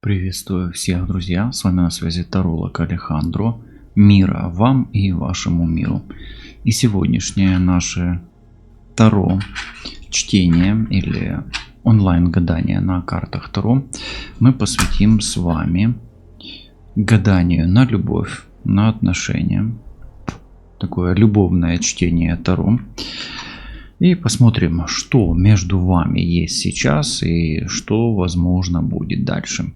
Приветствую всех, друзья! С вами на связи таролог Алехандро. Мира вам и вашему миру. И сегодняшнее наше таро чтение или онлайн гадание на картах таро мы посвятим с вами гаданию на любовь, на отношения. Такое любовное чтение таро. И посмотрим, что между вами есть сейчас и что возможно будет дальше.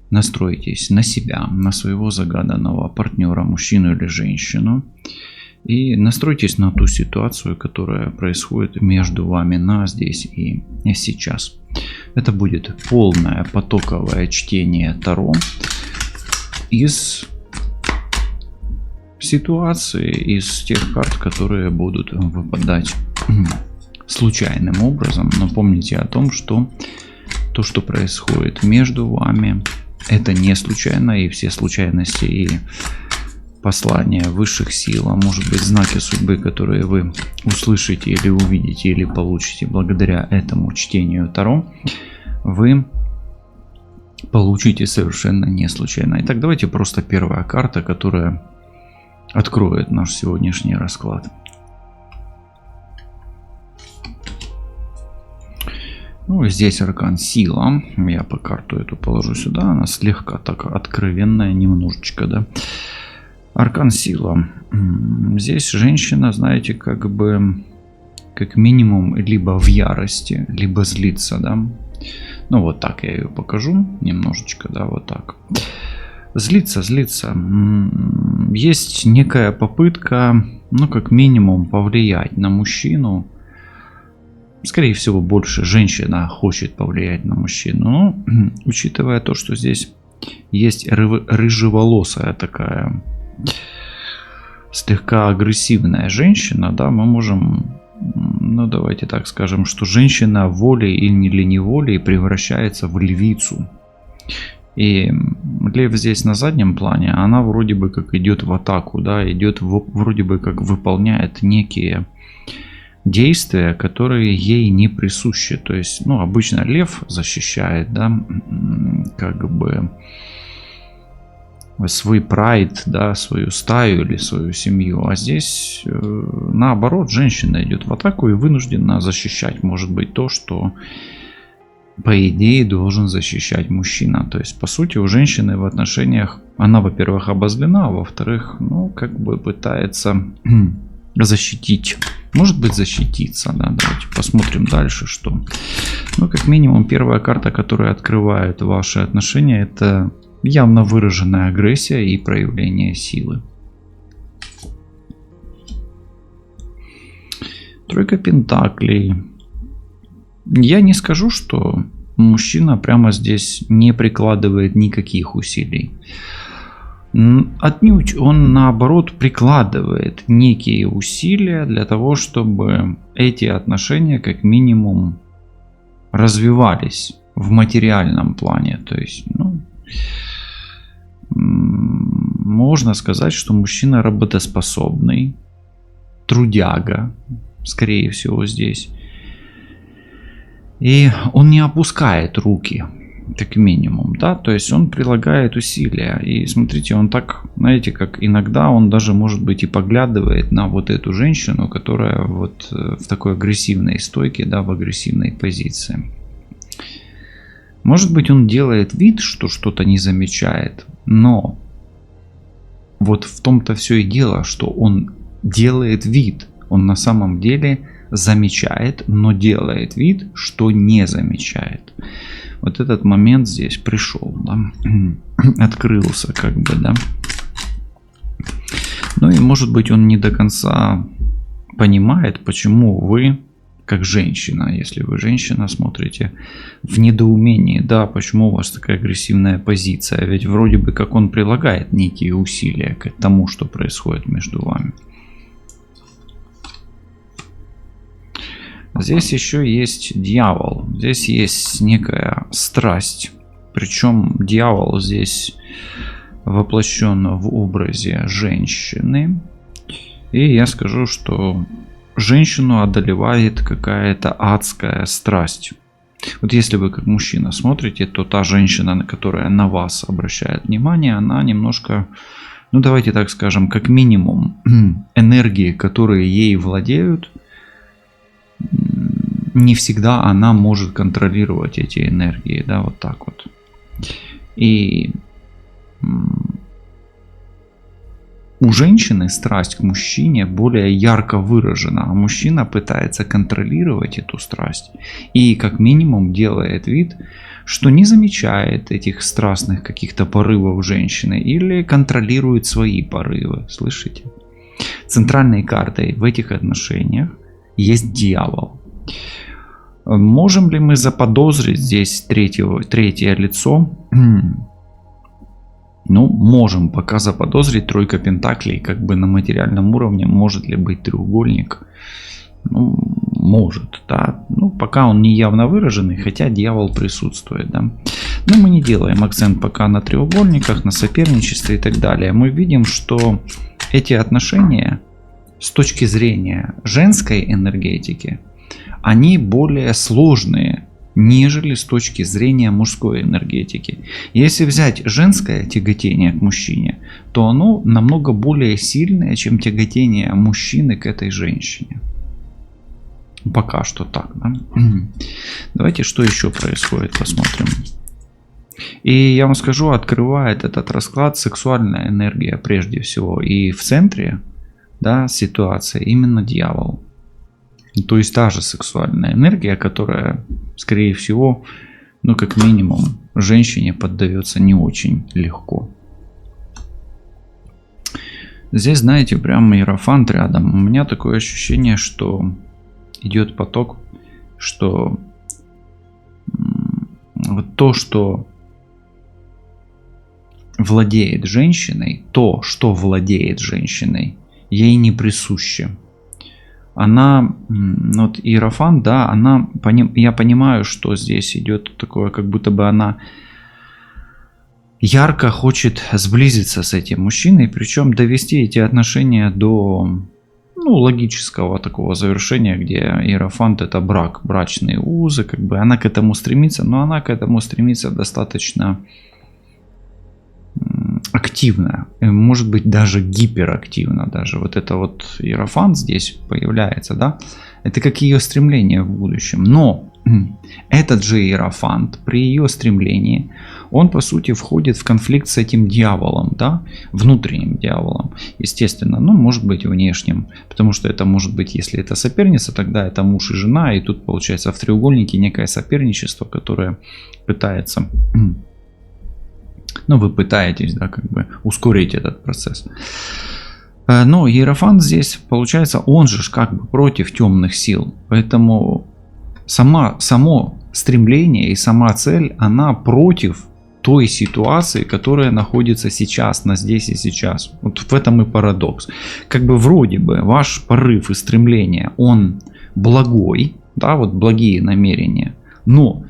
Настройтесь на себя, на своего загаданного партнера, мужчину или женщину. И настройтесь на ту ситуацию, которая происходит между вами на здесь и сейчас. Это будет полное потоковое чтение таро из ситуации, из тех карт, которые будут выпадать случайным образом. Но помните о том, что то, что происходит между вами, это не случайно, и все случайности и послания высших сил, а может быть знаки судьбы, которые вы услышите или увидите или получите благодаря этому чтению таро, вы получите совершенно не случайно. Итак, давайте просто первая карта, которая откроет наш сегодняшний расклад. Ну, здесь аркан сила. Я по карту эту положу сюда. Она слегка так откровенная, немножечко, да. Аркан сила. Здесь женщина, знаете, как бы, как минимум, либо в ярости, либо злится, да. Ну, вот так я ее покажу. Немножечко, да, вот так. Злится. Есть некая попытка, ну, как минимум, повлиять на мужчину. Скорее всего, больше женщина хочет повлиять на мужчину. Но, учитывая то, что здесь есть рыжеволосая такая слегка агрессивная женщина, да, мы можем, ну, давайте так скажем, что женщина волей или неволей превращается в львицу. И лев здесь на заднем плане, она вроде бы как идет в атаку, да, идет вроде бы как выполняет некие действия, которые ей не присущи. То есть, ну, обычно лев защищает, да, как бы свой прайд, да, свою стаю или свою семью. А здесь, наоборот, женщина идет в атаку и вынуждена защищать, может быть, то, что по идее должен защищать мужчина. То есть, по сути, у женщины в отношениях она, во-первых, обозлена, а во-вторых, ну, как бы пытается защитить. Может быть, защититься, да. Давайте посмотрим дальше, что. Ну, как минимум, первая карта, которая открывает ваши отношения, это явно выраженная агрессия и проявление силы. Тройка пентаклей. Я не скажу, что мужчина прямо здесь не прикладывает никаких усилий. Отнюдь он, наоборот, прикладывает некие усилия для того, чтобы эти отношения как минимум развивались в материальном плане. То есть, ну, можно сказать, что мужчина работоспособный, трудяга, скорее всего, здесь. И он не опускает руки, как минимум, да, то есть он прилагает усилия. И смотрите, он так, знаете, как иногда он даже, может быть, и поглядывает на вот эту женщину, которая вот в такой агрессивной стойке, да, в агрессивной позиции. Может быть, он делает вид, что что-то не замечает, но вот в том-то все и дело, что он делает вид, он на самом деле замечает, но делает вид, что не замечает. Вот этот момент здесь пришел, да, открылся, как бы, да. Ну и может быть он не до конца понимает, почему вы, как женщина, если вы женщина, смотрите в недоумении, да, почему у вас такая агрессивная позиция, ведь вроде бы как он прилагает некие усилия к тому, что происходит между вами. Здесь еще есть дьявол. Здесь есть некая страсть. Причем дьявол здесь воплощен в образе женщины. И я скажу, что женщину одолевает какая-то адская страсть. Вот если вы как мужчина смотрите, то та женщина, которая на вас обращает внимание, она немножко, ну давайте так скажем, как минимум энергии, которые ей владеют, не всегда она может контролировать эти энергии, да, вот так вот. И у женщины страсть к мужчине более ярко выражена, а мужчина пытается контролировать эту страсть и как минимум делает вид, что не замечает этих страстных каких-то порывов женщины или контролирует свои порывы, слышите? Центральной картой в этих отношениях есть дьявол. Можем ли мы заподозрить здесь третье лицо? Ну, можем пока заподозрить. Тройка пентаклей как бы на материальном уровне. Может ли быть треугольник? Ну, может, да. Ну, пока он не явно выраженный, хотя дьявол присутствует, да. Но мы не делаем акцент пока на треугольниках, на соперничестве и так далее. Мы видим, что эти отношения с точки зрения женской энергетики, они более сложные, нежели с точки зрения мужской энергетики. Если взять женское тяготение к мужчине, то оно намного более сильное, чем тяготение мужчины к этой женщине. Пока что так, да? Давайте, что еще происходит, посмотрим. И я вам скажу, открывает этот расклад сексуальная энергия прежде всего. И в центре, да, ситуации именно дьявол. То есть та же сексуальная энергия, которая, скорее всего, ну как минимум, женщине поддается не очень легко. Здесь, знаете, прям иерофант рядом. У меня такое ощущение, что идет поток, что вот то, что владеет женщиной, ей не присуще. Она, вот иерофант, да, она, я понимаю, что здесь идет такое, как будто бы она ярко хочет сблизиться с этим мужчиной, причем довести эти отношения до, ну, логического такого завершения, где иерофант — это брак, брачные узы, как бы она к этому стремится, но она к этому стремится достаточно активно, может быть даже гиперактивно, даже вот это вот иерофант здесь появляется, да, это как ее стремление в будущем, но этот же иерофант при ее стремлении, он по сути входит в конфликт с этим дьяволом, да, внутренним дьяволом, естественно, ну может быть внешним, потому что это может быть, если это соперница, тогда это муж и жена, и тут получается в треугольнике некое соперничество, которое пытается, ну вы пытаетесь, да, как бы ускорить этот процесс. Но иерофант здесь получается, он же как бы против темных сил, поэтому само стремление и сама цель, она против той ситуации, которая находится сейчас, на здесь и сейчас. Вот в этом и парадокс. Как бы вроде бы ваш порыв и стремление, он благой, да, вот благие намерения, но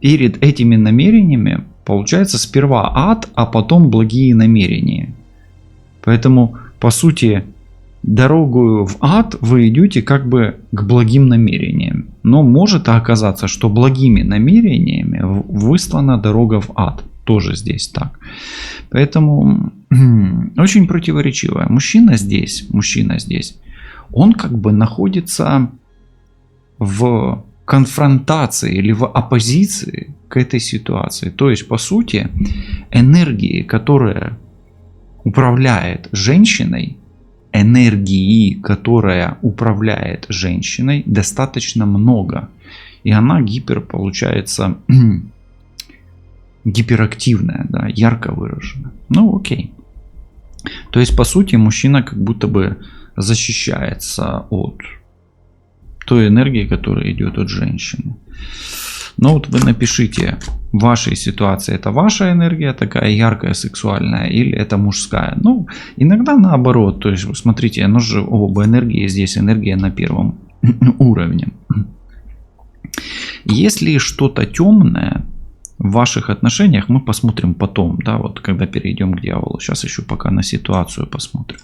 перед этими намерениями получается сперва ад, а потом благие намерения. Поэтому, по сути, дорогу в ад вы идете как бы к благим намерениям. Но может оказаться, что благими намерениями выслана дорога в ад. Тоже здесь так. Поэтому очень противоречивая. Мужчина здесь, он как бы находится в конфронтации или в оппозиции к этой ситуации. То есть, по сути, энергии, которая управляет женщиной, достаточно много. И она получается гиперактивная, да, ярко выражена. Ну окей. То есть по сути мужчина как будто бы защищается от той энергии, которая идет от женщины. Но вот вы напишите, в вашей ситуации это ваша энергия такая яркая, сексуальная, или это мужская. Ну, иногда наоборот. То есть, смотрите, оно же оба энергии, здесь энергия на первом уровне. Если что-то темное в ваших отношениях, мы посмотрим потом, да, вот когда перейдем к дьяволу. Сейчас еще пока на ситуацию посмотрим.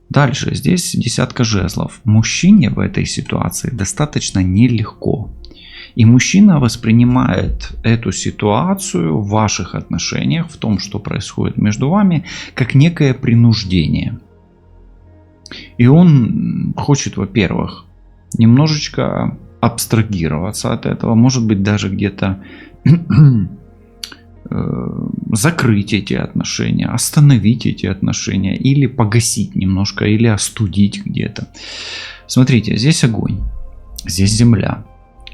Дальше, здесь десятка жезлов. Мужчине в этой ситуации достаточно нелегко. И мужчина воспринимает эту ситуацию в ваших отношениях, в том, что происходит между вами, как некое принуждение. И он хочет, во-первых, немножечко абстрагироваться от этого, может быть, даже где-то закрыть эти отношения, остановить эти отношения, или погасить немножко, или остудить где-то. Смотрите, здесь огонь, здесь земля,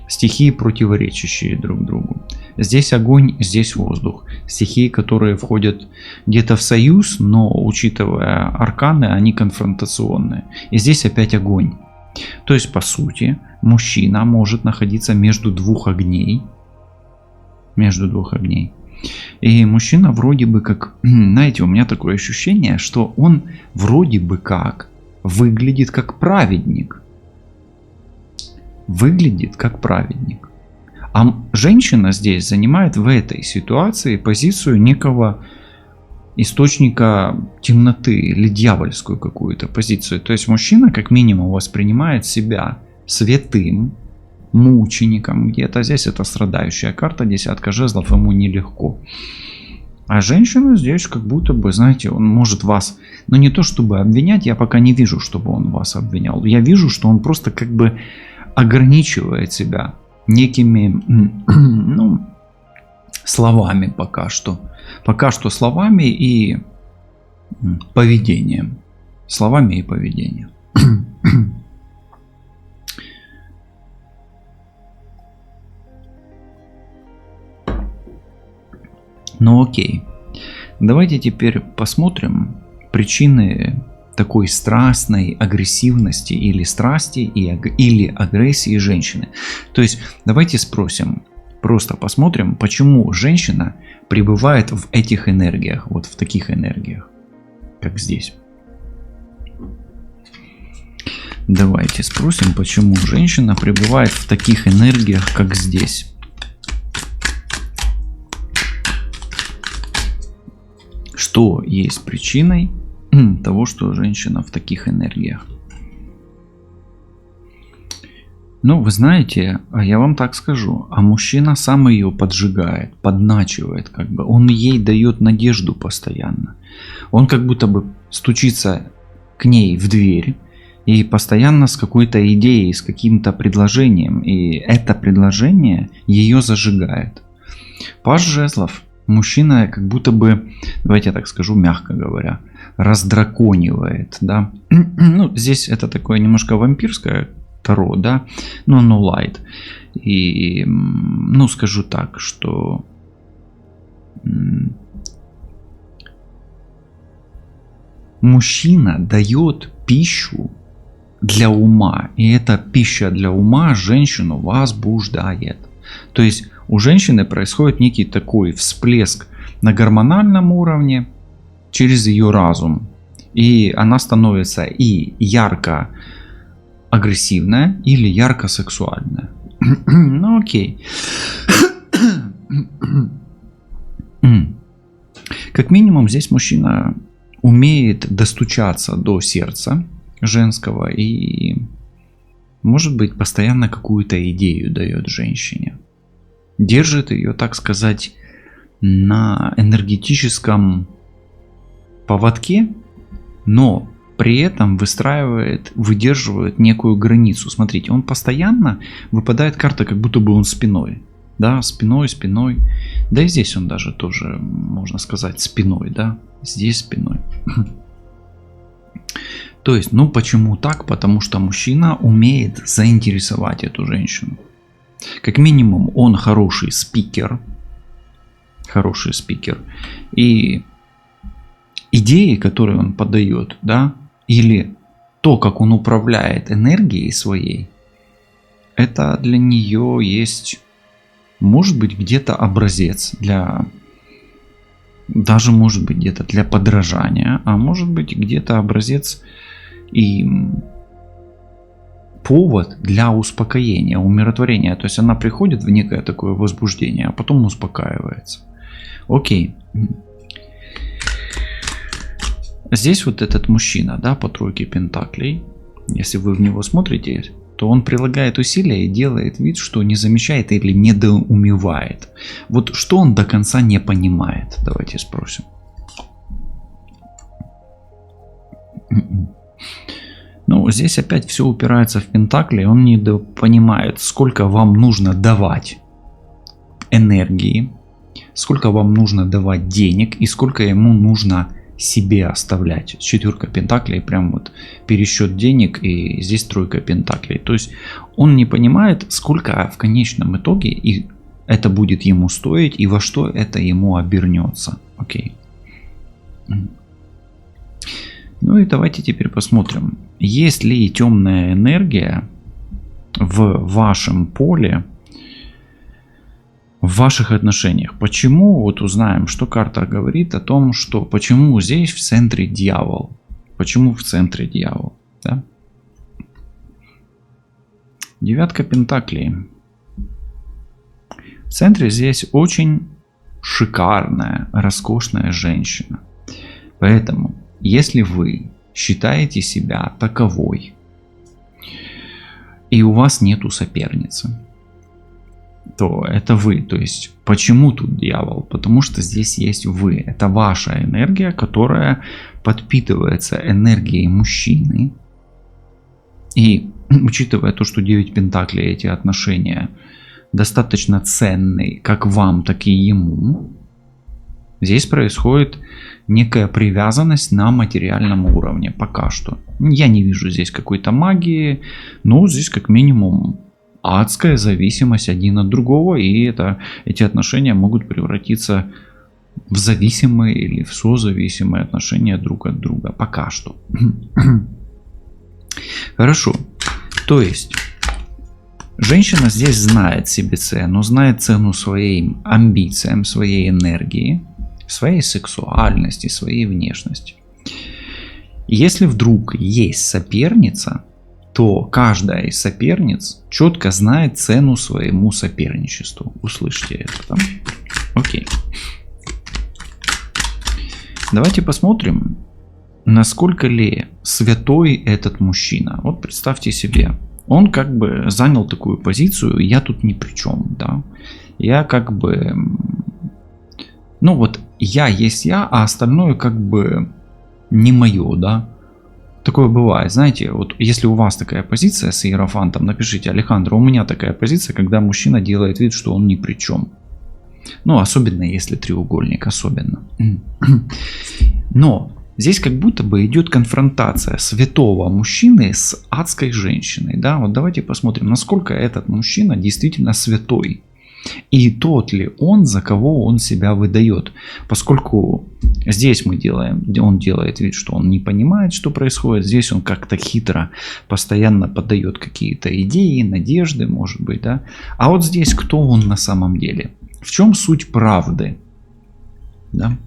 стихии, противоречащие друг другу. Здесь огонь, здесь воздух. Стихии, которые входят где-то в союз, но, учитывая арканы, они конфронтационные. И здесь опять огонь. То есть, по сути, мужчина может находиться между двух огней. Между двух огней. И мужчина вроде бы как, знаете, у меня такое ощущение, что он вроде бы как выглядит как праведник. Выглядит как праведник. А женщина здесь занимает в этой ситуации позицию некого источника темноты или дьявольскую какую-то позицию. То есть мужчина как минимум воспринимает себя святым, мучеником где-то. Здесь это страдающая карта, десятка жезлов, ему нелегко. А женщина здесь как будто бы, знаете, он может вас, но не то чтобы обвинять, я пока не вижу, чтобы он вас обвинял. Я вижу, что он просто как бы ограничивает себя некими, ну, словами пока что. Пока что словами и поведением. Словами и поведением. Ну окей. Давайте теперь посмотрим причины такой страстной агрессивности или страсти или агрессии женщины. То есть давайте спросим, просто посмотрим, почему женщина пребывает в этих энергиях, вот в таких энергиях, как здесь. Давайте спросим, почему женщина пребывает в таких энергиях, как здесь. Что есть причиной того, что женщина в таких энергиях? Ну, вы знаете, я вам так скажу, а мужчина сам ее поджигает, подначивает, как бы. Он ей дает надежду постоянно. Он как будто бы стучится к ней в дверь и постоянно с какой-то идеей, с каким-то предложением. И это предложение ее зажигает. Паж жезлов. Мужчина как будто бы, давайте я так скажу, мягко говоря, раздраконивает, да. Ну, здесь это такое немножко вампирское таро, да, но no light. И, ну, скажу так, что мужчина дает пищу для ума, и эта пища для ума женщину возбуждает. То есть у женщины происходит некий такой всплеск на гормональном уровне через ее разум. И она становится и ярко агрессивная или ярко сексуальная. Ну окей. Как минимум здесь мужчина умеет достучаться до сердца женского и, может быть, постоянно какую-то идею дает женщине. Держит ее, так сказать, на энергетическом поводке, но при этом выдерживает некую границу. Смотрите, он постоянно выпадает карта, как будто бы он спиной. Да, спиной. Да и здесь он даже тоже, можно сказать, спиной, да. Здесь спиной. То есть, ну почему так? Потому что мужчина умеет заинтересовать эту женщину. Как минимум, он хороший спикер. И идеи, которые он подает, да, или то, как он управляет энергией своей, это для нее есть, может быть, где-то образец для, даже может быть где-то для подражания, а может быть где-то образец и повод для успокоения, умиротворения. То есть она приходит в некое такое возбуждение, а потом успокаивается. Окей. здесь вот этот мужчина, да, по тройке пентаклей, если вы в него смотрите, то он прилагает усилия и делает вид, что не замечает или недоумевает. Вот что он до конца не понимает? Давайте спросим. Ну, здесь опять все упирается в пентакли. Он не понимает, сколько вам нужно давать энергии, сколько вам нужно давать денег и сколько ему нужно себе оставлять. Четверка пентаклей, прям вот пересчет денег, и здесь тройка пентаклей. То есть он не понимает, сколько в конечном итоге и это будет ему стоить и во что это ему обернется. Окей. Ну и давайте теперь посмотрим, есть ли темная энергия в вашем поле, в ваших отношениях. Почему? Вот узнаем, что карта говорит о том, что почему здесь в центре дьявол. Почему в центре дьявол? Да? Девятка пентаклей. В центре здесь очень шикарная, роскошная женщина. Поэтому, если вы считаете себя таковой, и у вас нету соперницы, то это вы. То есть, почему тут дьявол? Потому что здесь есть вы. Это ваша энергия, которая подпитывается энергией мужчины. И учитывая то, что 9 пентаклей, эти отношения достаточно ценны как вам, так и ему, здесь происходит некая привязанность на материальном уровне. Пока что. Я не вижу здесь какой-то магии, но здесь как минимум адская зависимость один от другого, и эти отношения могут превратиться в зависимые или в созависимые отношения друг от друга. Пока что. Хорошо. То есть, женщина здесь знает себе цену, знает цену своим амбициям, своей энергии, своей сексуальности, своей внешности. Если вдруг есть соперница, то каждая из соперниц четко знает цену своему соперничеству. Услышьте это. Да? Окей. Давайте посмотрим, насколько ли святой этот мужчина. Вот представьте себе, он как бы занял такую позицию, я тут ни при чем, да. Я как бы, ну вот я есть я, а остальное как бы не мое, да. Такое бывает, знаете, вот если у вас такая позиция с иерофантом, напишите: Алехандро, у меня такая позиция, когда мужчина делает вид, что он ни при чем. Ну, особенно если треугольник, особенно. Но здесь как будто бы идет конфронтация святого мужчины с адской женщиной, да. Вот давайте посмотрим, насколько этот мужчина действительно святой. И тот ли он, за кого он себя выдает. Поскольку здесь он делает вид, что он не понимает, что происходит. Здесь он как-то хитро постоянно подает какие-то идеи, надежды, может быть, да. А вот здесь кто он на самом деле? В чем суть правды? Да?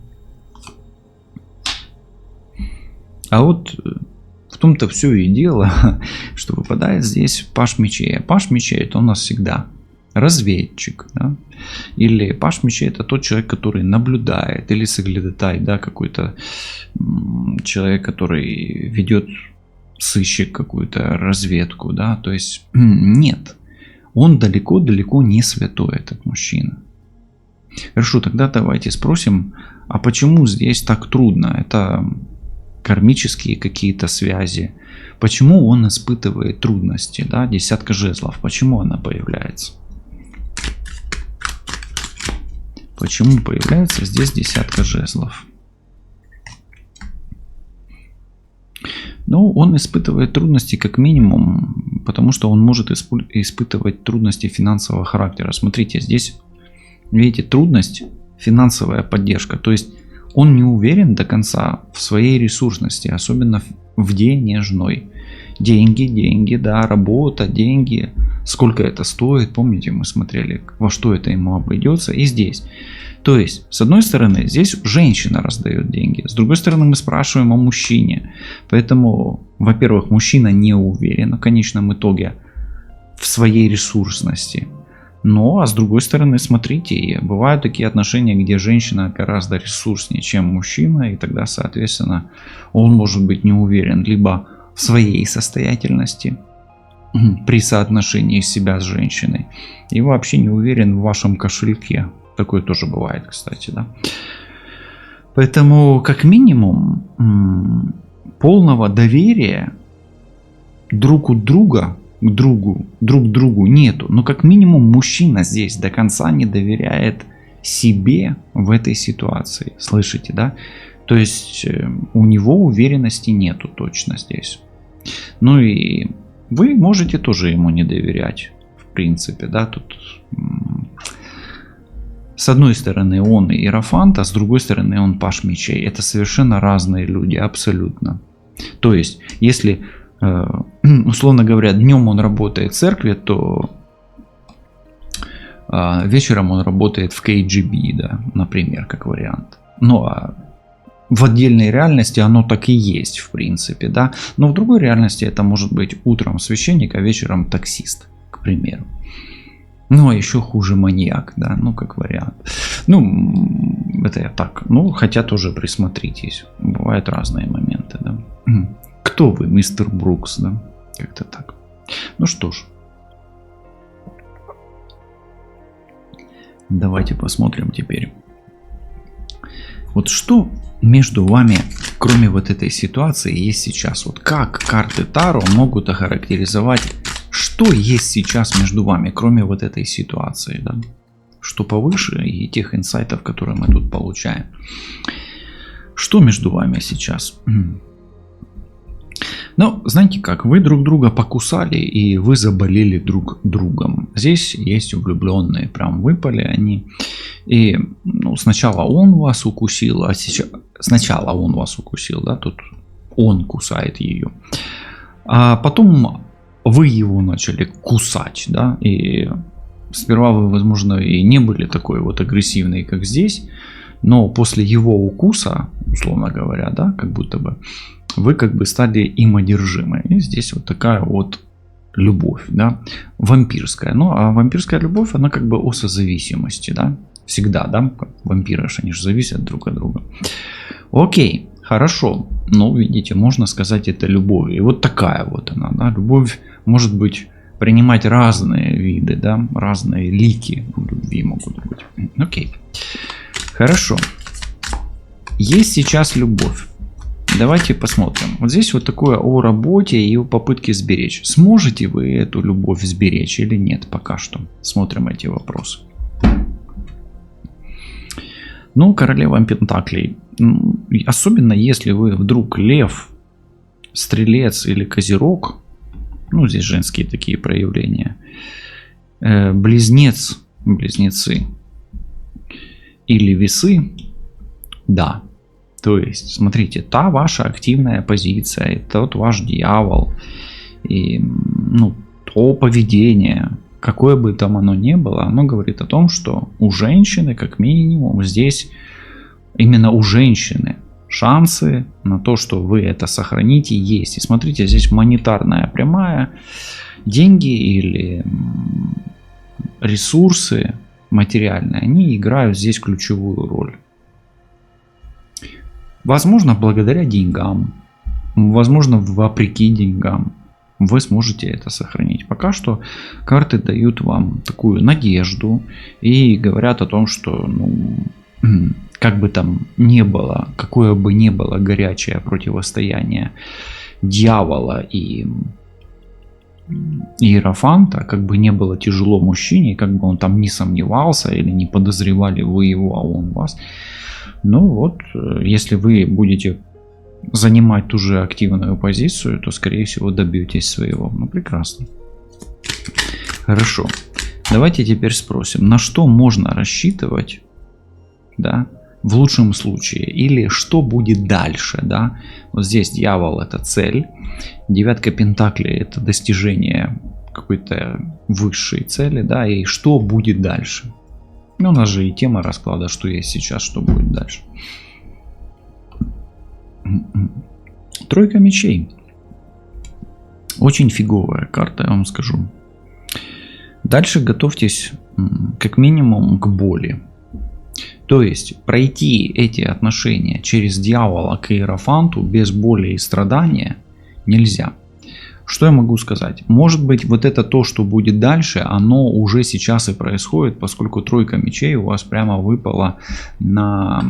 А вот в том-то все и дело, что выпадает здесь паж мечей. Паж мечей — это у нас всегда разведчик, да? Или паж мечей — это тот человек, который наблюдает, или соглядатай, да, какой-то человек, который ведет, сыщик, какую-то разведку, да. То есть нет, он далеко-далеко не святой, этот мужчина. Хорошо, тогда давайте спросим, а почему здесь так трудно? Это кармические какие-то связи. Почему он испытывает трудности? Да? Десятка жезлов. Почему она появляется? Почему появляется здесь десятка жезлов? Ну, он испытывает трудности как минимум, потому что он может испытывать трудности финансового характера. Смотрите, здесь, видите, трудность, финансовая поддержка. То есть он не уверен до конца в своей ресурсности, особенно в денежной. Деньги, да, работа, деньги. Сколько это стоит, помните, мы смотрели, во что это ему обойдется, и здесь. То есть, с одной стороны, здесь женщина раздает деньги, с другой стороны, мы спрашиваем о мужчине. Поэтому, во-первых, мужчина не уверен в конечном итоге в своей ресурсности. Но, а с другой стороны, смотрите, бывают такие отношения, где женщина гораздо ресурснее, чем мужчина, и тогда, соответственно, он может быть не уверен либо в своей состоятельности при соотношении себя с женщиной, и вообще не уверен в вашем кошельке. Такое тоже бывает, кстати, да. Поэтому, как минимум, полного доверия друг другу нету. Но как минимум мужчина здесь до конца не доверяет себе в этой ситуации. Слышите, да? То есть у него уверенности нету точно здесь. Ну и вы можете тоже ему не доверять, в принципе, да, тут с одной стороны он иерофант, а с другой стороны он паш мечей. Это совершенно разные люди, абсолютно. То есть, если, условно говоря, днем он работает в церкви, то вечером он работает в KGB, да, например, как вариант. Ну, а в отдельной реальности оно так и есть, в принципе, да. Но в другой реальности это может быть утром священник, а вечером таксист, к примеру. Ну, а еще хуже маньяк, да, ну, как вариант. Ну, это я так, ну, хотя тоже присмотритесь. Бывают разные моменты, да. Кто вы, мистер Брукс, да? Как-то так. Ну что ж. Давайте посмотрим теперь. Вот что между вами, кроме вот этой ситуации, есть сейчас? Вот как карты Таро могут охарактеризовать, что есть сейчас между вами, кроме вот этой ситуации, да? Что повыше и тех инсайтов, которые мы тут получаем. Что между вами сейчас? Ну, знаете как, вы друг друга покусали и вы заболели друг другом. Здесь есть влюбленные, прям выпали они. И ну, сначала он вас укусил, а сейчас... Сначала он вас укусил, да, тут он кусает ее. А потом вы его начали кусать, да, и сперва вы, возможно, и не были такой вот агрессивной, как здесь, но после его укуса, условно говоря, да, как будто бы, вы как бы стали им одержимы. И здесь вот такая вот любовь, да, вампирская. Ну, а вампирская любовь, она как бы о созависимости, да, всегда, да, вампиры, они же зависят друг от друга. Окей, хорошо, ну, видите, можно сказать, это любовь. И вот такая вот она, да, любовь может быть, принимать разные виды, да, разные лики любви могут быть. Окей, хорошо. Есть сейчас любовь. Давайте посмотрим. Вот здесь вот такое о работе и о попытке сберечь. Сможете вы эту любовь сберечь или нет пока что? Смотрим эти вопросы. Ну, королева пентаклей. Особенно если вы вдруг лев, стрелец или козерог. Ну, здесь женские такие проявления. Близнец, близнецы. Или весы. Да. То есть, смотрите, та ваша активная позиция, тот ваш дьявол, и ну, то поведение, какое бы там оно ни было, оно говорит о том, что у женщины, как минимум, здесь именно у женщины шансы на то, что вы это сохраните, есть. И смотрите, здесь монетарная прямая, деньги или ресурсы материальные, они играют здесь ключевую роль. Возможно, благодаря деньгам, возможно, вопреки деньгам, вы сможете это сохранить. Пока что карты дают вам такую надежду и говорят о том, что, ну, как бы там ни было, какое бы ни было горячее противостояние дьявола и иерофанта, как бы не было тяжело мужчине, как бы он там не сомневался или не подозревали вы его, а он вас. Ну вот, если вы будете занимать ту же активную позицию, то, скорее всего, добьетесь своего. Ну, прекрасно. Хорошо. Давайте теперь спросим, на что можно рассчитывать, да, в лучшем случае, или что будет дальше, да. Вот здесь дьявол — это цель, девятка пентаклей — это достижение какой-то высшей цели, да, и что будет дальше. Ну, у нас же и тема расклада, что есть сейчас, что будет дальше. Тройка мечей. Очень фиговая карта, я вам скажу. Дальше готовьтесь как минимум к боли. То есть пройти эти отношения через дьявола к иерофанту без боли и страдания нельзя. Что я могу сказать? Может быть, вот это то, что будет дальше, оно уже сейчас и происходит, поскольку тройка мечей у вас прямо выпала на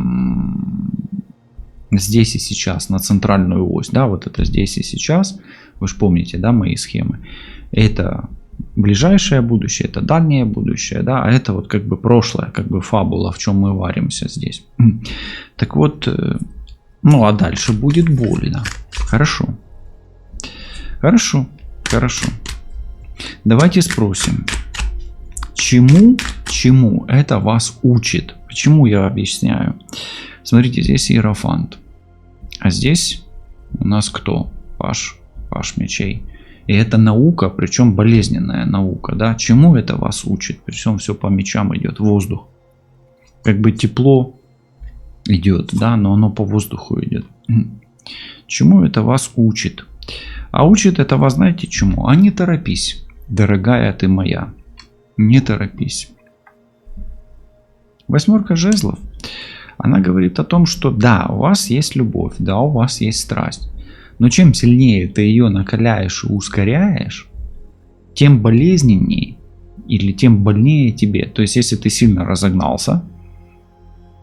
здесь и сейчас, на центральную ось. Да, вот это здесь и сейчас. Вы же помните, да, мои схемы. Это ближайшее будущее, это дальнее будущее, да, а это вот как бы прошлое, как бы фабула, в чем мы варимся здесь. Так вот, ну а дальше будет больно. Хорошо. Хорошо, хорошо. Давайте спросим, чему это вас учит? Почему я объясняю? Смотрите, здесь иерофант. А здесь у нас кто? Паш мечей. И это наука, причем болезненная наука. Да? Чему это вас учит? Причем все по мечам идет. Воздух. Как бы тепло идет, да, но оно по воздуху идет. Чему это вас учит? А учит это вас, знаете чему? А не торопись, дорогая ты моя. Не торопись. Восьмерка жезлов. Она говорит о том, что да, у вас есть любовь, да, у вас есть страсть. Но чем сильнее ты ее накаляешь и ускоряешь, тем болезненнее или тем больнее тебе. То есть, если ты сильно разогнался,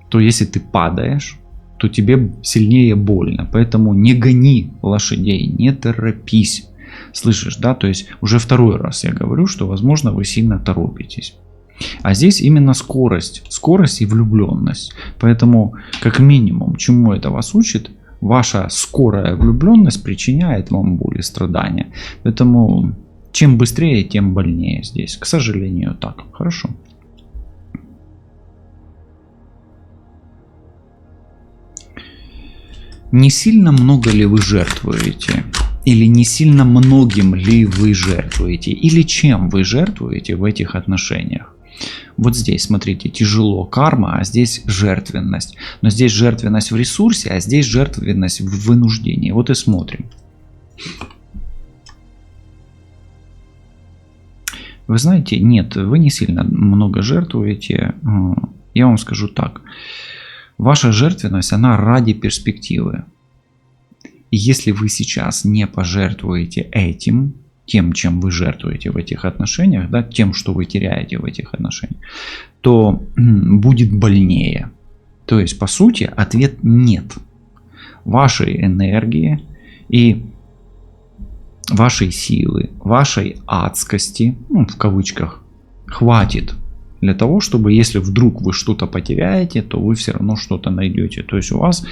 то если ты падаешь, то тебе сильнее больно. Поэтому не гони лошадей, не торопись. Слышишь, да? То есть, уже второй раз я говорю, что, возможно, вы сильно торопитесь. А здесь именно скорость. Скорость и влюбленность. Поэтому, как минимум, чему это вас учит? Ваша скорая влюбленность причиняет вам боль и страдания. Поэтому чем быстрее, тем больнее здесь. К сожалению, так. Хорошо. Не сильно много ли вы жертвуете? Или не сильно многим ли вы жертвуете? Или чем вы жертвуете в этих отношениях? Вот здесь, смотрите, тяжело карма, а здесь жертвенность. Но здесь жертвенность в ресурсе, а здесь жертвенность в вынуждении. Вот и смотрим. Вы знаете, нет, вы не сильно много жертвуете. Я вам скажу так. Ваша жертвенность, она ради перспективы. И если вы сейчас не пожертвуете этим, тем, чем вы жертвуете в этих отношениях, да, тем, что вы теряете в этих отношениях, то будет больнее. То есть, по сути, ответ нет. Вашей энергии и вашей силы, вашей адскости, ну, в кавычках, хватит для того, чтобы, если вдруг вы что-то потеряете, то вы все равно что-то найдете. То есть у вас,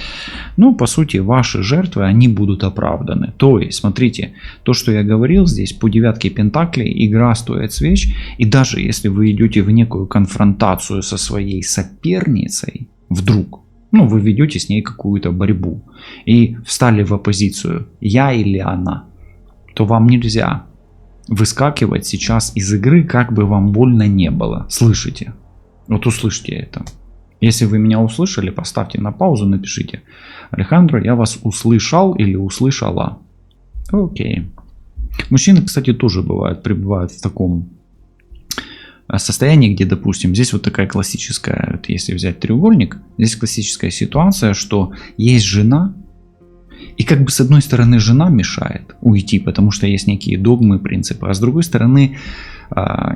ну, по сути, ваши жертвы, они будут оправданы. То есть, смотрите, то, что я говорил здесь, по девятке пентаклей, игра стоит свеч. И даже если вы идете в некую конфронтацию со своей соперницей, вдруг, ну, вы ведете с ней какую-то борьбу и встали в оппозицию, я или она, то вам нельзя выскакивать сейчас из игры, как бы вам больно не было. Слышите? Вот услышьте это. Если вы меня услышали, поставьте на паузу, напишите: Алехандро, я вас услышал или услышала. Окей. Мужчины, кстати, тоже пребывают в таком состоянии, где, допустим, здесь вот такая классическая, вот если взять треугольник, здесь классическая ситуация, что есть жена, и как бы с одной стороны жена мешает уйти, потому что есть некие догмы, принципы, а с другой стороны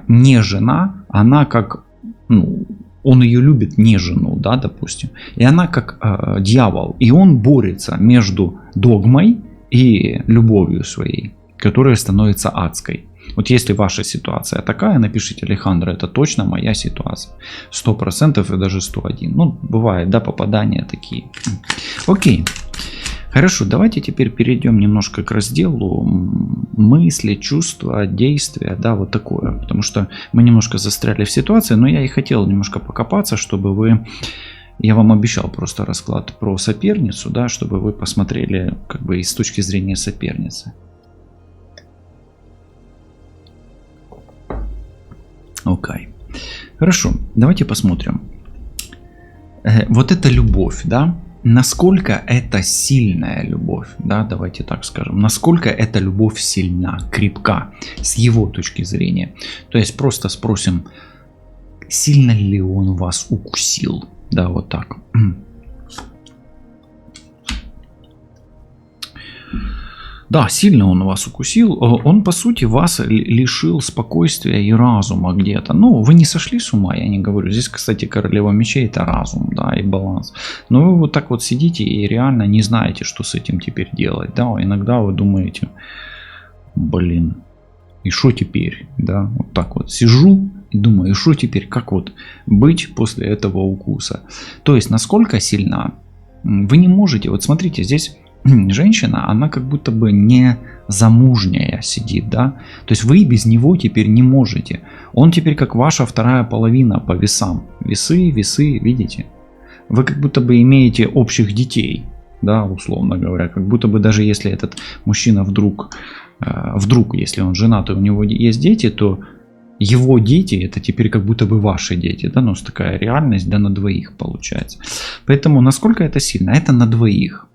не жена, она как, ну, он ее любит, не жену, да, допустим, и она как дьявол, и он борется между догмой и любовью своей, которая становится адской. Вот если ваша ситуация такая, напишите: Алехандро, это точно моя ситуация. 100% и даже 101. Ну, бывает, да, попадания такие. Окей. Хорошо, давайте теперь перейдем немножко к разделу мысли, чувства, действия, да, вот такое. Потому что мы немножко застряли в ситуации, но я и хотел немножко покопаться, чтобы вы... Я вам обещал просто расклад про соперницу, да, чтобы вы посмотрели как бы и с точки зрения соперницы. Окей. Хорошо, давайте посмотрим. Вот эта любовь, да, насколько это сильная любовь, да, давайте так скажем, насколько эта любовь сильна, крепка с его точки зрения. То есть просто спросим, сильно ли он вас укусил, да, вот так. Да, сильно он вас укусил. Он, по сути, вас лишил спокойствия и разума где-то. Ну, вы не сошли с ума, я не говорю. Здесь, кстати, королева мечей — это разум, да, и баланс. Но вы вот так вот сидите и реально не знаете, что с этим теперь делать. Да, иногда вы думаете, блин, и что теперь? Да, вот так вот сижу и думаю, и что теперь? Как вот быть после этого укуса? То есть, насколько сильна? Вы не можете, вот смотрите, здесь... Женщина, она как будто бы не замужняя сидит, да, то есть вы без него теперь не можете. Он теперь как ваша вторая половина по весам. Весы, весы, видите? Вы как будто бы имеете общих детей, да, условно говоря, как будто бы даже если этот мужчина вдруг, если он женат и у него есть дети, то его дети это теперь как будто бы ваши дети, да, ну такая реальность, да, на двоих получается. Поэтому насколько это сильно? Это на двоих.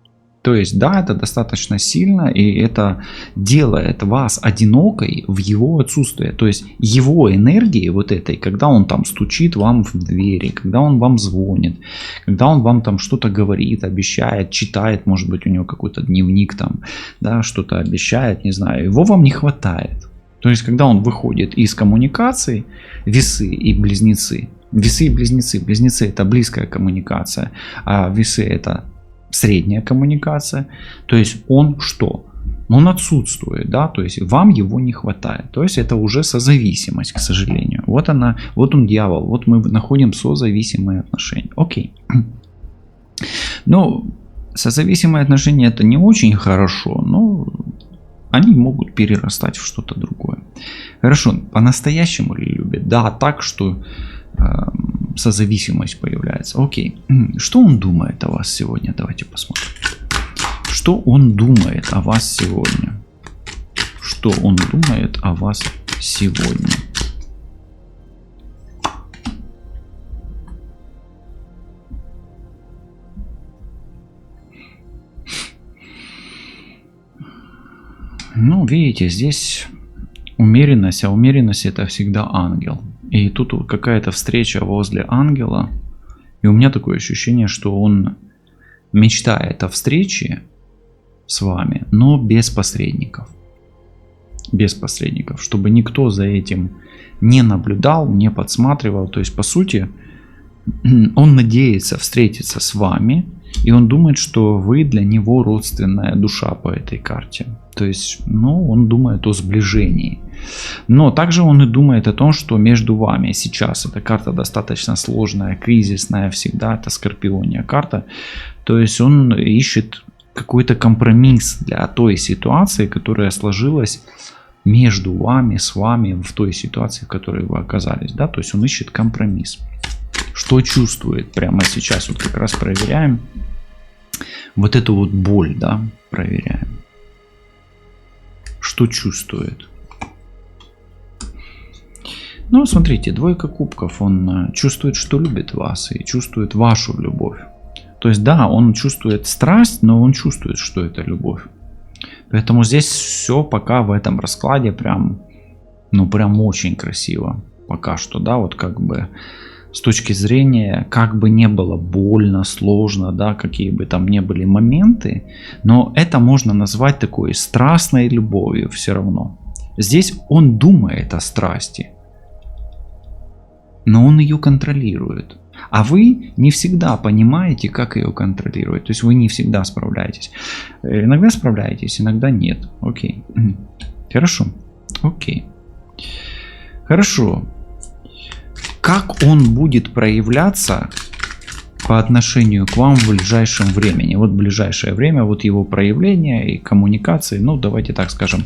То есть, да, это достаточно сильно, и это делает вас одинокой в его отсутствие. То есть, его энергии вот этой, когда он там стучит вам в двери, когда он вам звонит, когда он вам там что-то говорит, обещает, читает, может быть, у него какой-то дневник там, да, что-то обещает, не знаю, его вам не хватает. То есть, когда он выходит из коммуникации, весы и близнецы, близнецы это близкая коммуникация, а весы это средняя коммуникация, то есть он что? Он отсутствует, да, то есть вам его не хватает, то есть это уже созависимость, к сожалению. Вот она, вот он дьявол, вот мы находим созависимые отношения. Окей. Ну, созависимые отношения это не очень хорошо, но они могут перерастать в что-то другое. Хорошо, по-настоящему ли любит? Да, так, что созависимость появляется. Окей. Что он думает о вас сегодня? Давайте посмотрим. Что он думает о вас сегодня? Что он думает о вас сегодня? Ну, видите, здесь умеренность, а умеренность это всегда ангел. И тут какая-то встреча возле ангела. И у меня такое ощущение, что он мечтает о встрече с вами, но без посредников. Без посредников. Чтобы никто за этим не наблюдал, не подсматривал. То есть, по сути, он надеется встретиться с вами. И он думает, что вы для него родственная душа по этой карте. То есть, ну, он думает о сближении. Но также он и думает о том, что между вами сейчас эта карта достаточно сложная, кризисная всегда, это Скорпиония карта. То есть он ищет какой-то компромисс для той ситуации, которая сложилась между вами, с вами, в той ситуации, в которой вы оказались. Да? То есть он ищет компромисс. Что чувствует прямо сейчас? Вот как раз проверяем. Вот эту вот боль, да, проверяем. Что чувствует? Ну, смотрите, двойка кубков, он чувствует, что любит вас и чувствует вашу любовь. То есть, да, он чувствует страсть, но он чувствует, что это любовь. Поэтому здесь все пока в этом раскладе прям, ну, прям очень красиво. Пока что, да, вот как бы с точки зрения, как бы не было больно, сложно, да, какие бы там ни были моменты, но это можно назвать такой страстной любовью все равно. Здесь он думает о страсти, но он ее контролирует. А вы не всегда понимаете, как ее контролировать. То есть вы не всегда справляетесь. Иногда справляетесь, иногда нет. Окей. Хорошо. Окей. Хорошо. Как он будет проявляться по отношению к вам в ближайшем времени? Вот ближайшее время, вот его проявление и коммуникации. Ну, давайте так скажем.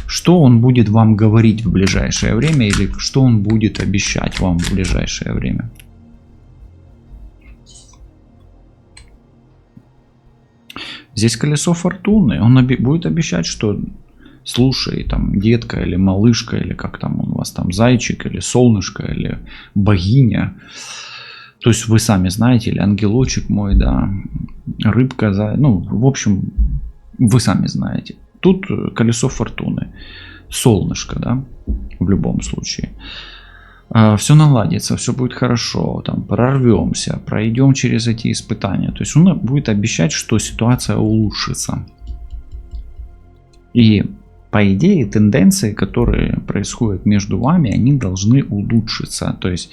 Что он будет вам говорить в ближайшее время или что он будет обещать вам в ближайшее время? Здесь колесо фортуны. Он будет обещать, что слушай, там, детка или малышка, или как там он у вас там, зайчик, или солнышко, или богиня. То есть вы сами знаете, или ангелочек мой, да, рыбка, ну, в общем, вы сами знаете. Тут колесо фортуны, солнышко, да, в любом случае. Все наладится, все будет хорошо, там, прорвемся, пройдем через эти испытания. То есть он будет обещать, что ситуация улучшится. И по идее тенденции, которые происходят между вами, они должны улучшиться. То есть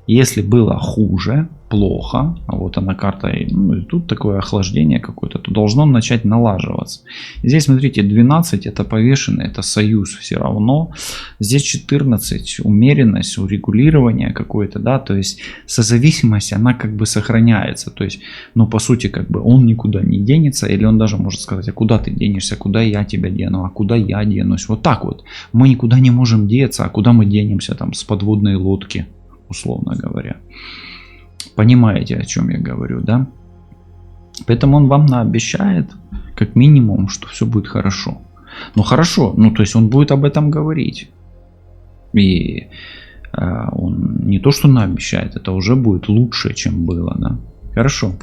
если было хуже, плохо, а вот она карта, ну, и тут такое охлаждение какое-то, то должно начать налаживаться. Здесь, смотрите, 12 это повешенный, это союз все равно. Здесь 14 умеренность, урегулирование какое-то, да, то есть созависимость, она как бы сохраняется. То есть, ну, по сути, как бы он никуда не денется, или он даже может сказать, а куда ты денешься, куда я тебя дену, а куда я денусь. Вот так вот. Мы никуда не можем деться, а куда мы денемся там с подводной лодки, условно говоря. Понимаете, о чем я говорю, да? Поэтому он вам наобещает, как минимум, что все будет хорошо. Ну хорошо, ну то есть он будет об этом говорить. И он не то, что наобещает, это уже будет лучше, чем было, да? Хорошо.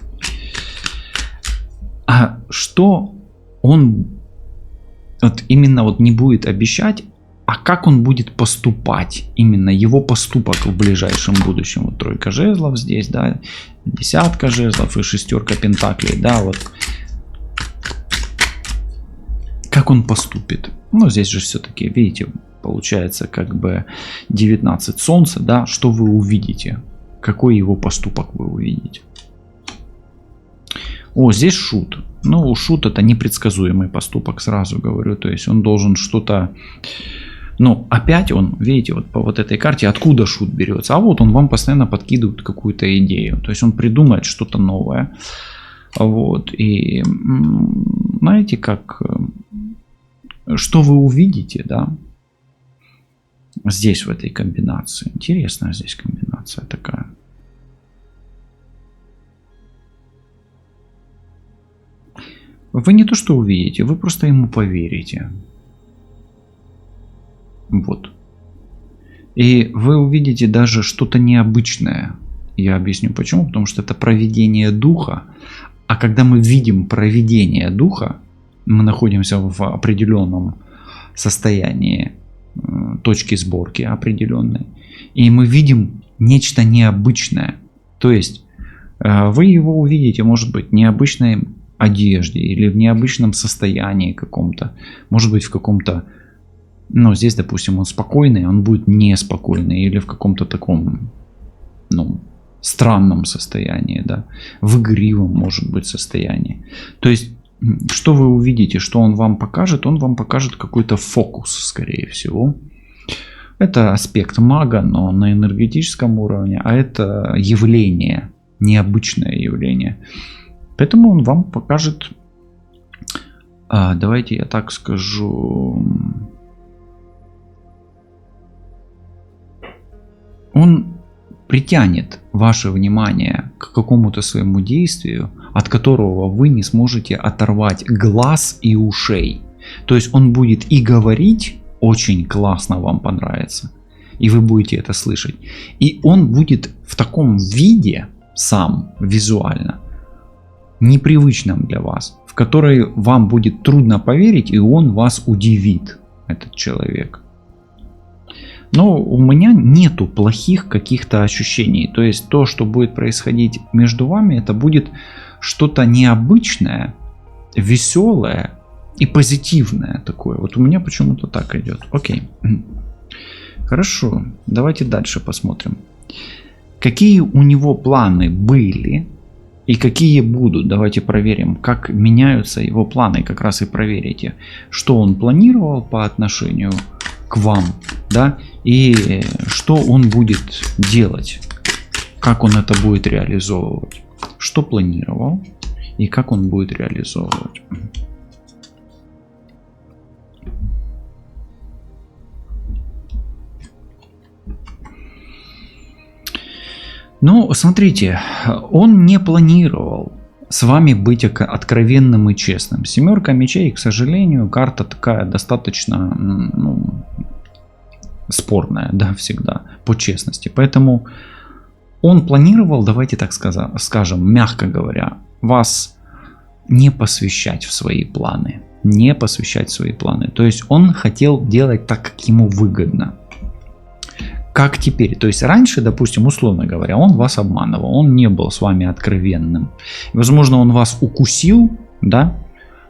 А что он вот именно вот не будет обещать, а как он будет поступать, именно его поступок в ближайшем будущем. Вот тройка жезлов здесь, да, десятка жезлов и шестерка пентаклей, да, вот. Как он поступит? Ну, здесь же все-таки, видите, получается как бы 19 солнца, да, что вы увидите? Какой его поступок вы увидите? О, здесь шут. Ну, шут это непредсказуемый поступок, сразу говорю, то есть он должен что-то... Но опять он, видите, вот по вот этой карте, откуда шут берется? А вот он вам постоянно подкидывает какую-то идею. То есть он придумает что-то новое. Вот. И знаете, как... Что вы увидите, да? Здесь, в этой комбинации. Интересная здесь комбинация такая. Вы не то что увидите, вы просто ему поверите. Вот. И вы увидите даже что-то необычное. Я объясню почему. Потому что это провидение духа. А когда мы видим провидение духа, мы находимся в определенном состоянии точки сборки определенной. И мы видим нечто необычное. То есть вы его увидите, может быть, в необычной одежде или в необычном состоянии каком-то. Может быть, в каком-то... Ну, здесь, допустим, он спокойный, он будет неспокойный или в каком-то таком, ну, странном состоянии, да, в игривом, может быть, состоянии. То есть, что вы увидите, что он вам покажет? Он вам покажет какой-то фокус, скорее всего. Это аспект мага, но на энергетическом уровне, а это явление, необычное явление. Поэтому он вам покажет, давайте я так скажу... Он притянет ваше внимание к какому-то своему действию, от которого вы не сможете оторвать глаз и ушей. То есть он будет и говорить, очень классно вам понравится, и вы будете это слышать. И он будет в таком виде, сам визуально, непривычном для вас, в который вам будет трудно поверить, и он вас удивит, этот человек. Но у меня нету плохих каких-то ощущений. То есть то, что будет происходить между вами, это будет что-то необычное, веселое и позитивное такое. Вот у меня почему-то так идет. Окей. Хорошо. Давайте дальше посмотрим. Какие у него планы были и какие будут. Давайте проверим, как меняются его планы. Как раз и проверите, что он планировал по отношению к вам, да, и что он будет делать, как он это будет реализовывать, что планировал и как он будет реализовывать. Ну, смотрите, он не планировал с вами быть откровенным и честным. Семерка мечей, к сожалению, карта такая достаточно, ну, спорная, да, всегда, по честности. Поэтому Он планировал, давайте так скажем, мягко говоря, вас не посвящать в свои планы. Не посвящать в свои планы. То есть он хотел делать так, как ему выгодно. Как теперь? То есть раньше, допустим, условно говоря, он вас обманывал, он не был с вами откровенным. Возможно, он вас укусил, да,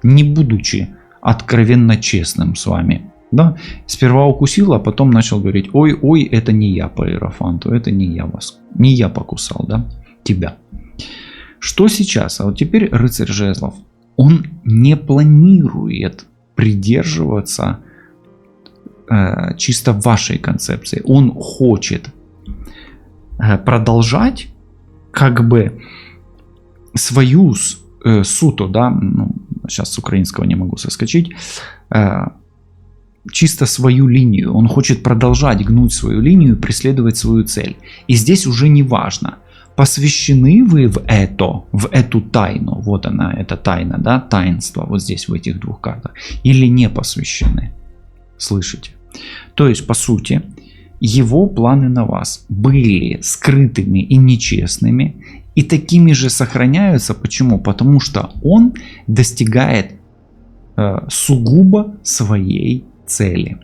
не будучи откровенно честным с вами. Да? Сперва укусил, а потом начал говорить: ой, это не я по Иерофанту, это не я вас, не я покусал, да, тебя. Что сейчас? А вот теперь рыцарь жезлов. Он не планирует придерживаться чисто вашей концепции. Он хочет продолжать как бы свою суту, да, ну, сейчас с украинского не могу соскочить, чисто свою линию. Он хочет продолжать гнуть свою линию, преследовать свою цель. И здесь уже не важно, посвящены вы в эту тайну, вот она, эта тайна, да, таинство, вот здесь в этих двух картах, или не посвящены. Слышите? То есть, по сути, его планы на вас были скрытыми и нечестными, и такими же сохраняются. Почему? Потому что он достигает сугубо своей цели.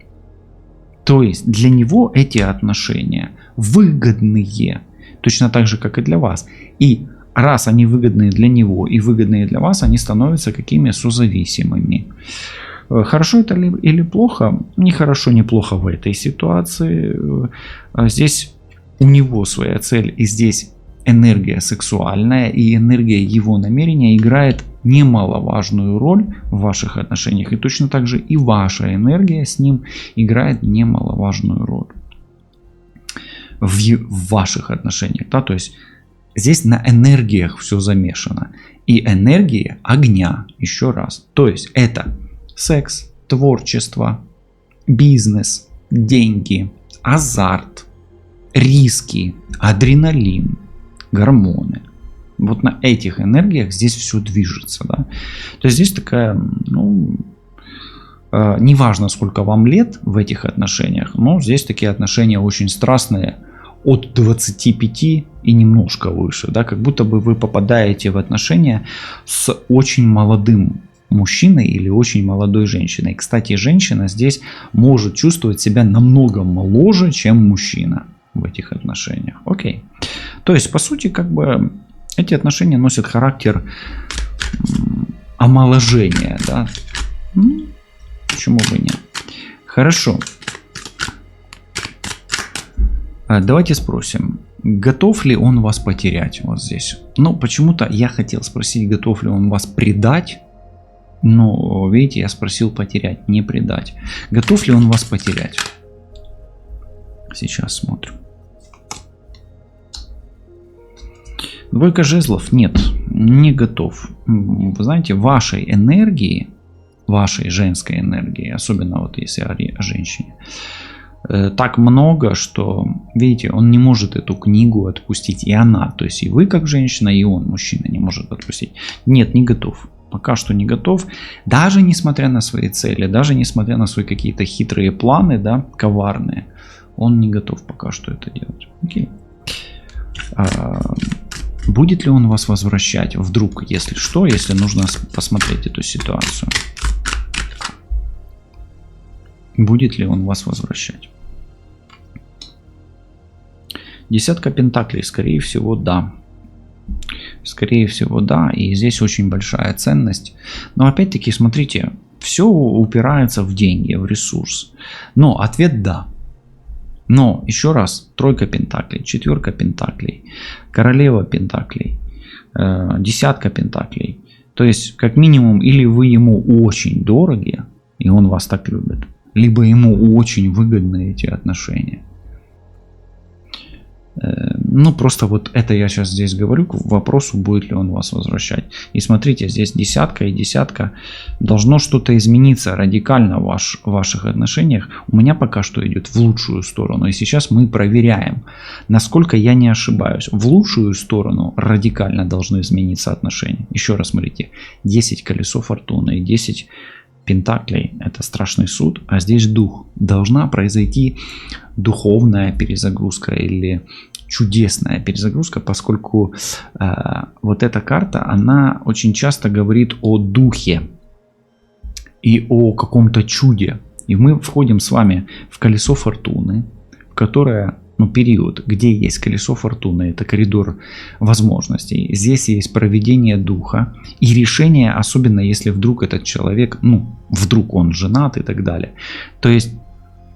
То есть для него эти отношения выгодные, точно так же, как и для вас. И раз они выгодные для него и выгодные для вас, они становятся какими? Созависимыми. Хорошо это или плохо? Ни хорошо, ни плохо в этой ситуации. Здесь у него своя цель, и здесь энергия сексуальная и энергия его намерения играет немаловажную роль в ваших отношениях. И точно так же и ваша энергия с ним играет немаловажную роль в ваших отношениях. Да? То есть здесь на энергиях все замешано. И энергия огня, еще раз. То есть это секс, творчество, бизнес, деньги, азарт, риски, адреналин, гормоны. Вот на этих энергиях здесь все движется. Да? То есть здесь такая, ну, неважно, сколько вам лет в этих отношениях, но здесь такие отношения очень страстные, от 25 и немножко выше. Да? Как будто бы вы попадаете в отношения с очень молодым мужчиной или очень молодой женщиной. Кстати, женщина здесь может чувствовать себя намного моложе, чем мужчина в этих отношениях. Окей. То есть, по сути, как бы эти отношения носят характер омоложения. Да? Почему бы нет? Хорошо. Давайте спросим, готов ли он вас потерять вот здесь? Ну, почему-то я хотел спросить, готов ли он вас предать. Но, видите, я спросил потерять, не предать. Готов ли он вас потерять? Сейчас смотрим. Двойка жезлов. Нет, не готов. Вы знаете, вашей энергии, вашей женской энергии, особенно вот если о женщине, так много, что, видите, он не может эту книгу отпустить. И она, то есть и вы как женщина, и он, мужчина, не может отпустить. Нет, не готов. Пока что не готов, даже несмотря на свои цели, даже несмотря на свои какие-то хитрые планы, да, коварные, он не готов пока что это делать. Окей. Будет ли он вас возвращать вдруг, если что, если нужно посмотреть эту ситуацию? Будет ли он вас возвращать? Десятка пентаклей, скорее всего, да. Скорее всего, да. И здесь очень большая ценность. Но опять-таки, смотрите, все упирается в деньги, в ресурс. Но ответ да. Но еще раз, тройка пентаклей, четверка пентаклей, королева пентаклей, десятка пентаклей. То есть, как минимум, или вы ему очень дороги, и он вас так любит, либо ему очень выгодны эти отношения. Ну, просто вот это я сейчас здесь говорю к вопросу, будет ли он вас возвращать. И смотрите, здесь десятка и десятка. Должно что-то измениться радикально в ваших отношениях. У меня пока что идет в лучшую сторону. И сейчас мы проверяем, насколько я не ошибаюсь. В лучшую сторону радикально должны измениться отношения. Еще раз смотрите. 10 колесов фортуны и 10 пентаклей. Это страшный суд. А здесь дух. Должна произойти духовная перезагрузка или чудесная перезагрузка, поскольку вот эта карта, она очень часто говорит о духе и о каком-то чуде. И мы входим с вами в колесо фортуны, которое, период, где есть колесо фортуны, это коридор возможностей. Здесь есть проведение духа и решение, особенно если вдруг этот человек, вдруг он женат и так далее. То есть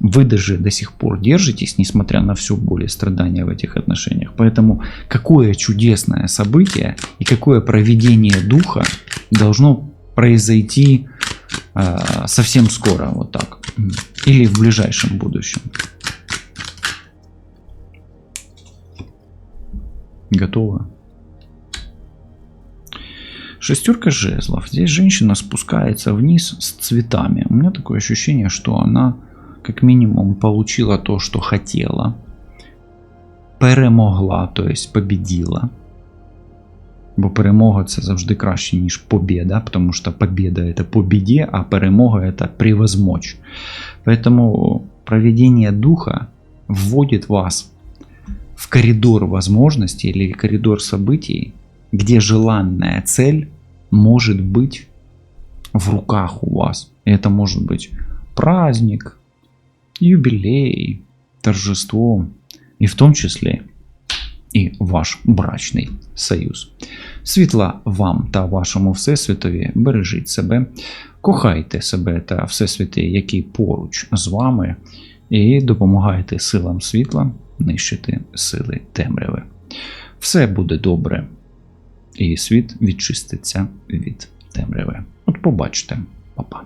вы даже до сих пор держитесь, несмотря на всю боль и страдания в этих отношениях. Поэтому какое чудесное событие и какое проведение духа должно произойти совсем скоро, вот так, или в ближайшем будущем. Готово. Шестерка жезлов. Здесь женщина спускается вниз с цветами. У меня такое ощущение, что она как минимум получила то, что хотела. Перемогла, то есть победила. Бо перемога це завжди краще, ніж победа, потому что победа это по беде, а перемога это превозмочь. Поэтому проведение духа вводит вас в коридор возможностей или коридор событий, где желанная цель может быть в руках у вас. И это может быть праздник, юбилей, торжество, и в том числе і ваш брачний союз. Світла вам та вашому Всесвітові, бережіть себе, кохайте себе та Всесвіти, які поруч з вами, і допомагайте силам світла нищити сили темряви. Все буде добре, і світ відчиститься від темряви. От побачите, па-па.